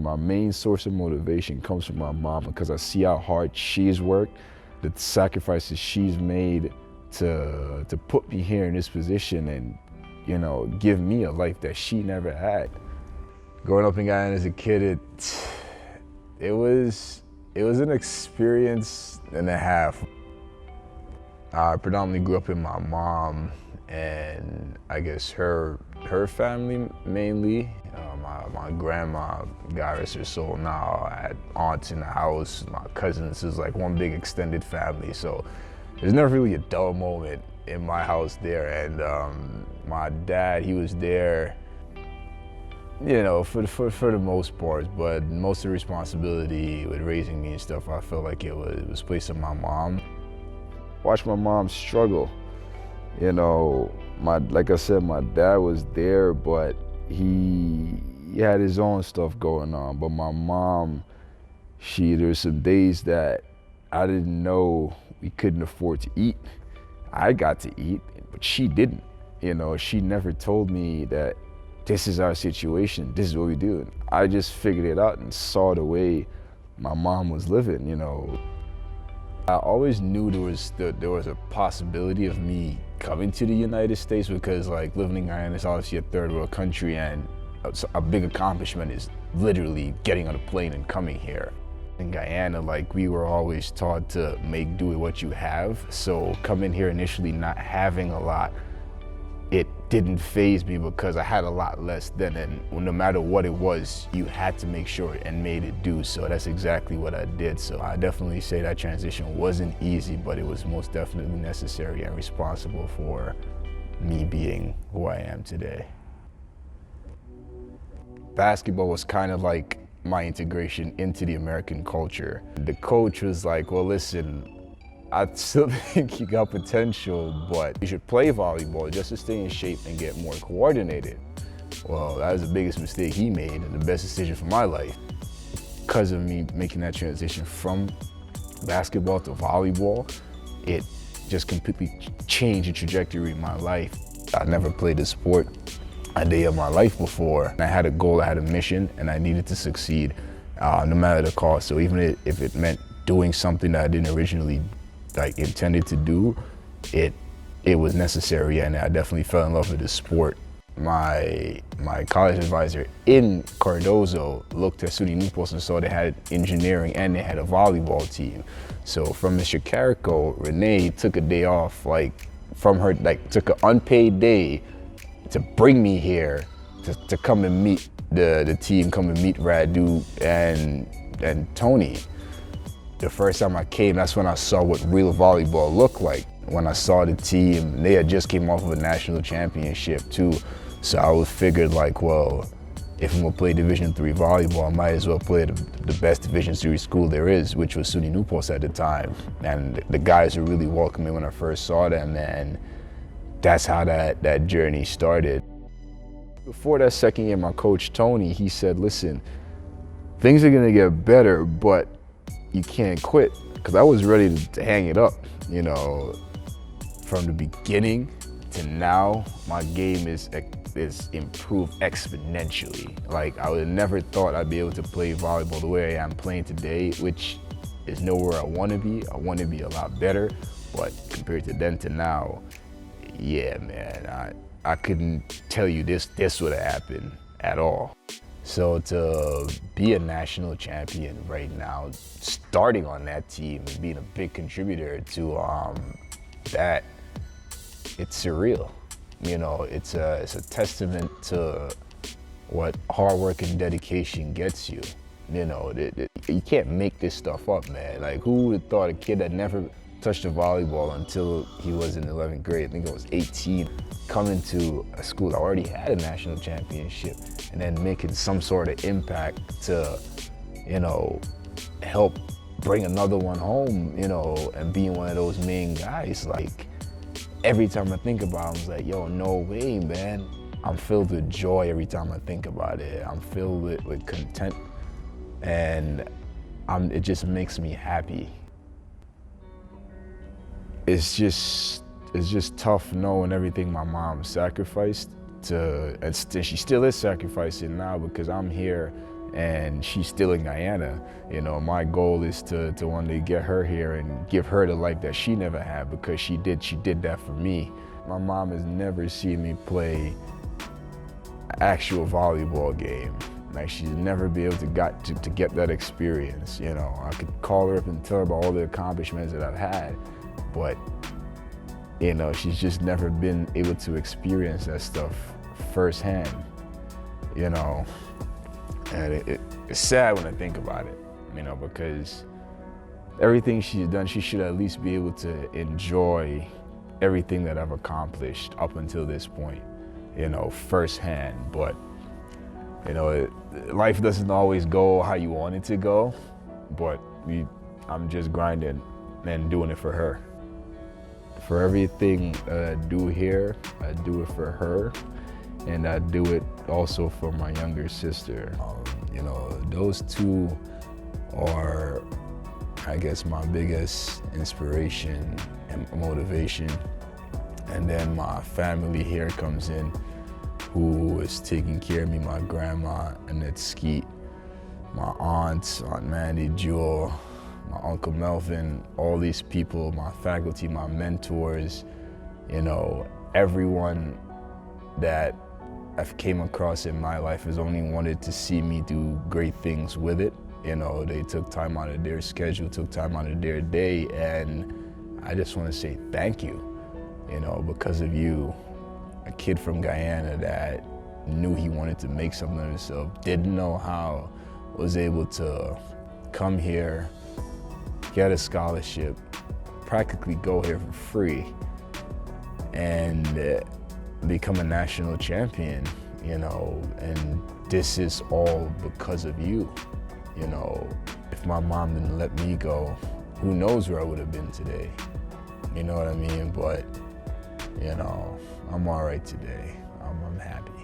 My main source of motivation comes from my mom because I see how hard she's worked, the sacrifices she's made to put me here in this position and, you know, give me a life that she never had. Growing up in Guyana as a kid, it was an experience and a half. I predominantly grew up with my mom and I guess her family mainly. My grandma, God rest her soul now, I had aunts in the house, my cousins. It was like one big extended family. So there's never really a dull moment in my house there. And my dad, he was there, you know, for the most part, but most of the responsibility with raising me and stuff, I felt like it was placed on my mom. Watch my mom struggle. You know, like I said, my dad was there, but he had his own stuff going on. But my mom, there's some days that I didn't know we couldn't afford to eat. I got to eat, but she didn't. You know, she never told me that this is our situation, this is what we do. And I just figured it out and saw the way my mom was living, you know. I always knew there was a possibility of me coming to the United States because, like, living in Guyana is obviously a third world country, and a big accomplishment is literally getting on a plane and coming here. In Guyana, like, we were always taught to make do with what you have. So coming here initially not having a lot, it didn't faze me because I had a lot less then, and no matter what it was, you had to make sure and made it do. So that's exactly what I did. So I definitely say that transition wasn't easy, but it was most definitely necessary and responsible for me being who I am today. Basketball was kind of like my integration into the American culture. The coach was like, well, listen, I still think you got potential, but you should play volleyball just to stay in shape and get more coordinated. Well, that was the biggest mistake he made and the best decision for my life. Because of me making that transition from basketball to volleyball, it just completely changed the trajectory of my life. I never played a sport a day of my life before. I had a goal, I had a mission, and I needed to succeed no matter the cost. So even if it meant doing something that I didn't originally intended to do, it was necessary, and I definitely fell in love with the sport. My college advisor in Cardozo looked at SUNY New Paltz and saw they had engineering and they had a volleyball team. So from Mr. Carrico, Renee took a day off, from her, took an unpaid day to bring me here to come and meet the team, come and meet Radu and Tony. The first time I came, that's when I saw what real volleyball looked like. When I saw the team, they had just came off of a national championship too. So I figured, like, well, if I'm gonna play Division III volleyball, I might as well play the best Division III school there is, which was SUNY New Paltz at the time. And the guys were really welcoming when I first saw them, and that's how that journey started. Before that second year, my coach, Tony, he said, listen, things are gonna get better, but you can't quit, because I was ready to hang it up. You know, from the beginning to now, my game is improved exponentially. Like, I would have never thought I'd be able to play volleyball the way I am playing today, which is nowhere I want to be. I want to be a lot better, but compared to then to now, yeah, man, I couldn't tell you this would have happened at all. So to be a national champion right now, starting on that team and being a big contributor to that, it's surreal. You know, it's a testament to what hard work and dedication gets you. You know, you can't make this stuff up, man. Like, who would have thought a kid that never touched a volleyball until he was in 11th grade, I think I was 18, coming to a school that already had a national championship and then making some sort of impact to, you know, help bring another one home, you know, and being one of those main guys. Like, every time I think about it, I'm like, yo, no way, man. I'm filled with joy every time I think about it. I'm filled with content, and it just makes me happy. It's just tough knowing everything my mom sacrificed and she still is sacrificing now, because I'm here and she's still in Guyana. You know, my goal is to one day get her here and give her the life that she never had, because she did that for me. My mom has never seen me play an actual volleyball game. Like, she's never been able to get that experience. You know, I could call her up and tell her about all the accomplishments that I've had, but you know, she's just never been able to experience that stuff firsthand. You know, and it's sad when I think about it, you know, because everything she's done, she should at least be able to enjoy everything that I've accomplished up until this point, you know, firsthand. But, you know, life doesn't always go how you want it to go, but I'm just grinding and doing it for her. For everything that I do here, I do it for her. And I do it also for my younger sister. You know, those two are, I guess, my biggest inspiration and motivation. And then my family here comes in, who is taking care of me, my grandma, Tevin Skeete, my aunts, Aunt Mandy, Jewel, my Uncle Melvin, all these people, my faculty, my mentors, you know, everyone that I've came across in my life has only wanted to see me do great things with it. You know, they took time out of their schedule, took time out of their day, and I just want to say thank you. You know, because of you, a kid from Guyana that knew he wanted to make something of himself, didn't know how, was able to come here, get a scholarship, practically go here for free, and become a national champion, you know, and this is all because of you. You know, if my mom didn't let me go, who knows where I would have been today. You know what I mean? But, you know, I'm all right today. I'm happy.